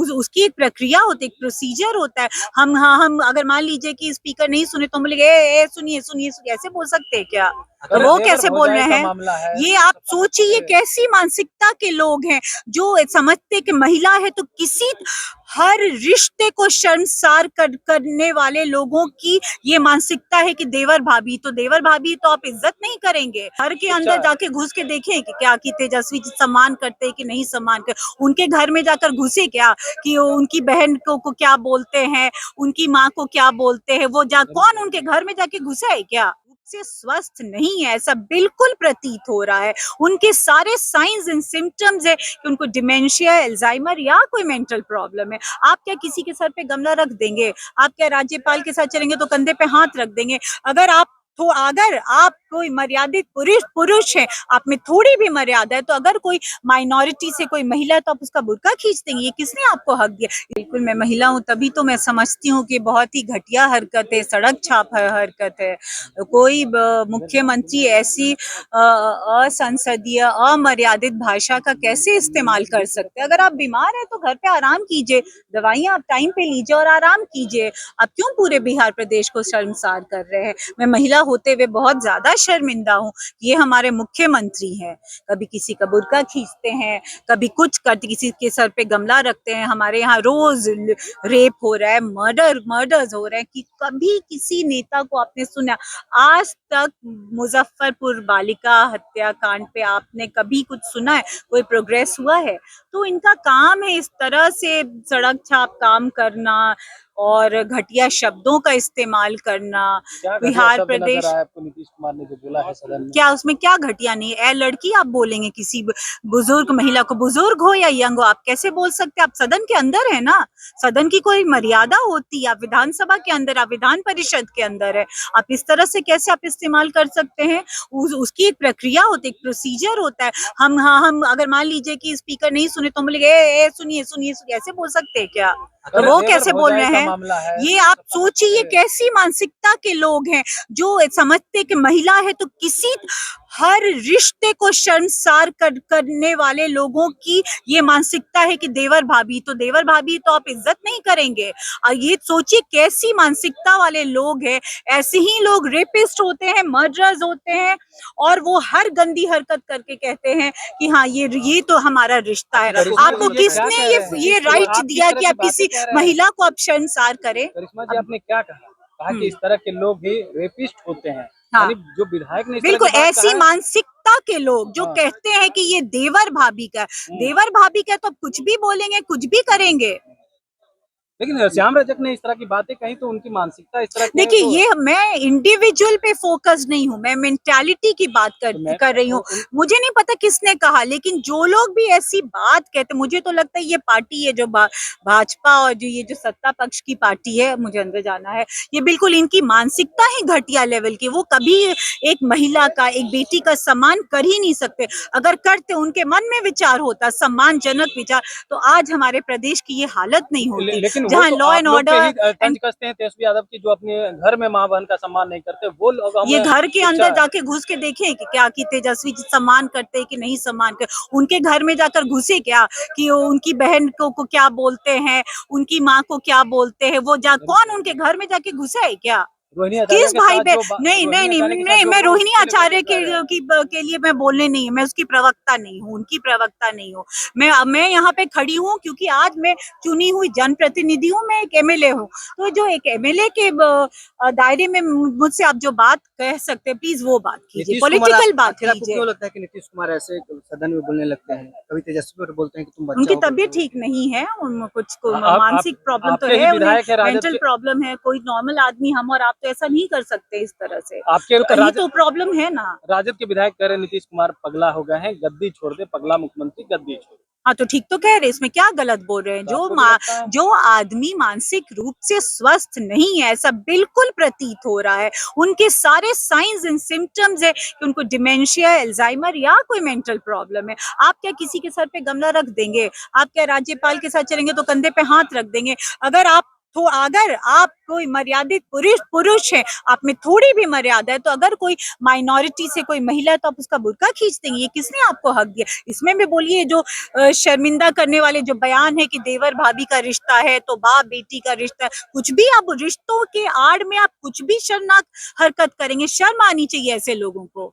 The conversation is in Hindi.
उसकी एक प्रक्रिया होती है, एक प्रोसीजर होता है। हम अगर मान लीजिए कि स्पीकर नहीं सुने तो हम बोलेंगे ए सुनिए सुनिए सुनिए, ऐसे बोल सकते हैं क्या? तो वो कैसे बोल रहे हैं? ये आप सोचिए, ये कैसी मानसिकता के लोग हैं जो समझते कि महिला है तो किसी हर रिश्ते को शर्मसार करने वाले लोगों की ये मानसिकता है कि देवर भाभी, तो देवर भाभी तो आप इज्जत नहीं करेंगे। घर के अंदर जाके घुस के देखें कि क्या कि तेजस्वी जी सम्मान करते कि नहीं सम्मान करते। उनके घर में जाकर घुसे क्या कि उनकी बहन को क्या बोलते हैं, उनकी माँ को क्या बोलते हैं, वो कौन उनके घर में जाके घुसा है क्या? से स्वस्थ नहीं है, ऐसा बिल्कुल प्रतीत हो रहा है। उनके सारे साइंस एंड सिम्टम्स है कि उनको डिमेंशिया, अल्जाइमर या कोई मेंटल प्रॉब्लम है। आप क्या किसी के सर पे गमला रख देंगे? आप क्या राज्यपाल के साथ चलेंगे तो कंधे पे हाथ रख देंगे? अगर आप कोई मर्यादित पुरुष है, आप में थोड़ी भी मर्यादा है, तो अगर कोई माइनॉरिटी से कोई महिला है तो आप उसका बुर्का खींच देंगे? ये किसने आपको हक दिया? बिल्कुल मैं महिला हूँ, तभी तो मैं समझती हूँ कि बहुत ही घटिया हरकत है, सड़क छाप हरकत है। कोई मुख्यमंत्री ऐसी असंसदीय, अमर्यादित भाषा का कैसे इस्तेमाल कर सकते हैं? अगर आप बीमार हैं तो घर पे आराम कीजिए, दवाइयां आप टाइम पे लीजिए और आराम कीजिए। आप क्यों पूरे बिहार प्रदेश को शर्मसार कर रहे हैं? मैं महिला होते हुए बहुत ज्यादा शर्मिंदा हूँ। ये हमारे मुख्यमंत्री हैं, कभी किसी का बुर्का खींचते हैं, कभी कुछ करते, किसी के सर पे गमला रखते हैं। हमारे यहाँ रोज रेप हो रहा है, मर्डर्स हो रहे हैं। कि कभी किसी नेता को आपने सुना? आज तक मुजफ्फरपुर बालिका हत्याकांड पे आपने कभी कुछ सुना है? कोई प्रोग्रेस हुआ है? तो इनका काम है इस तरह से सड़क छाप काम करना और घटिया शब्दों का इस्तेमाल करना। बिहार प्रदेश आपको नीतीश कुमार ने जो बोला है सदन में, क्या उसमें क्या घटिया नहीं है? ए लड़की आप बोलेंगे किसी बुजुर्ग महिला को, बुजुर्ग हो या यंग हो, आप कैसे बोल सकते हैं? आप सदन के अंदर है ना, सदन की कोई मर्यादा होती है। आप विधानसभा के अंदर, आप विधान परिषद के अंदर है, आप इस तरह से कैसे आप इस्तेमाल कर सकते हैं? उसकी एक प्रक्रिया होती है, एक प्रोसीजर होता है। हम अगर मान लीजिए कि स्पीकर नहीं सुने तो हम बोलेंगे ए सुनिए सुनिए सुनिए, ऐसे बोल सकते हैं क्या? तो वो कैसे बोल रहे हैं? ये आप सोचिए, ये कैसी मानसिकता के लोग हैं जो समझते कि महिला है तो किसी हर रिश्ते को शर्मसार करने वाले लोगों की ये मानसिकता है कि देवर भाभी, तो देवर भाभी तो आप इज्जत नहीं करेंगे। और ये सोचिए कैसी मानसिकता वाले लोग हैं। ऐसे ही लोग रेपिस्ट होते हैं, मर्डरर्स होते हैं, और वो हर गंदी हरकत करके कहते हैं कि हाँ ये तो हमारा रिश्ता है। आपको किसने ये राइट दिया कि आप किसी महिला को आप शर्मसार करें? करिश्मा जी, आपने क्या कहा कि इस तरह के लोग ही रेपिस्ट होते हैं? हाँ, जो विधायक ने बिल्कुल ऐसी मानसिकता के लोग जो कहते हैं कि ये देवर भाभी का, देवर भाभी का तो कुछ भी बोलेंगे, कुछ भी करेंगे। लेकिन श्याम रजक ने इस तरह की बातें कही तो उनकी मानसिकता इस तरह की देखिए, ये मैं इंडिविजुअल पे फोकस नहीं हूँ, मैं मेंटालिटी की बात कर रही हूँ। मुझे नहीं पता किसने कहा, लेकिन जो लोग भी ऐसी बात कहते, मुझे तो लगता है ये पार्टी है जो भाजपा और जो ये जो सत्ता पक्ष की पार्टी है, मुझे अंदर जाना है, ये बिल्कुल इनकी मानसिकता ही घटिया लेवल की। वो कभी एक महिला का, एक बेटी का सम्मान कर ही नहीं सकते। अगर करते, उनके मन में विचार होता सम्मानजनक विचार, तो आज हमारे प्रदेश की ये हालत नहीं होती, जहाँ लॉ एंड ऑर्डर कसते हैं तेजस्वी यादव की, जो अपने घर में माँ बहन का सम्मान नहीं करते। वो लोग ये घर के अंदर जाके घुस के देखें कि क्या कि तेजस्वी जी सम्मान करते कि नहीं सम्मान करते। उनके घर में जाकर घुसे क्या कि उनकी बहन को क्या बोलते हैं, उनकी माँ को क्या बोलते हैं, वो कौन उनके घर में जाके घुसा है क्या? किस भाई पे? नहीं नहीं नहीं नहीं, मैं रोहिणी आचार्य के लिए मैं बोलने नहीं है, मैं उसकी प्रवक्ता नहीं हूँ, उनकी प्रवक्ता नहीं हूँ। मैं यहाँ पे खड़ी हूँ क्योंकि आज मैं चुनी हुई जनप्रतिनिधि हूँ, मैं एक एमएलए हूँ। तो जो एक एमएलए के दायरे में मुझसे आप जो बात कह सकते हैं, प्लीज वो बात कीजिए, पॉलिटिकल बात कीजिए। क्यों लगता है कि नीतीश कुमार ऐसे सदन में बोलने लगते हैं? कभी तेजस्वी पर बोलते हैं कि तुम बच्चा उनकी हो, तबीयत ठीक नहीं है, कुछ मानसिक प्रॉब्लम तो है, मेंटल प्रॉब्लम है। कोई नॉर्मल आदमी, हम और आप तो ऐसा नहीं कर सकते इस तरह से। आपके तो कहीं तो प्रॉब्लम है ना। राजद के विधायक कह रहे नीतीश कुमार पगला हो गए हैं, गद्दी छोड़ दे, पगला मुख्यमंत्री गद्दी छोड़। हाँ, तो ठीक तो कह रहे, इसमें क्या गलत बोल रहे हैं? जो आदमी मानसिक रूप से स्वस्थ नहीं है, ऐसा बिल्कुल प्रतीत हो रहा है। उनके सारे साइंस एंड सिम्टम्स है कि उनको डिमेंशिया, अल्जाइमर या कोई मेंटल प्रॉब्लम है। आप क्या किसी के सर पे गमला रख देंगे? आप क्या राज्यपाल के साथ चलेंगे तो कंधे पे हाथ रख देंगे? अगर आप तो अगर आप कोई मर्यादित पुरुष है, आप में थोड़ी भी मर्यादा है, तो अगर कोई माइनॉरिटी से कोई महिला है तो आप उसका बुर्का खींच देंगे, ये किसने आपको हक दिया? इसमें भी बोलिए जो शर्मिंदा करने वाले जो बयान है कि देवर भाभी का रिश्ता है तो बाप बेटी का रिश्ता है, कुछ भी आप रिश्तों के आड़ में आप कुछ भी शर्मनाक हरकत करेंगे, शर्म आनी चाहिए ऐसे लोगों को।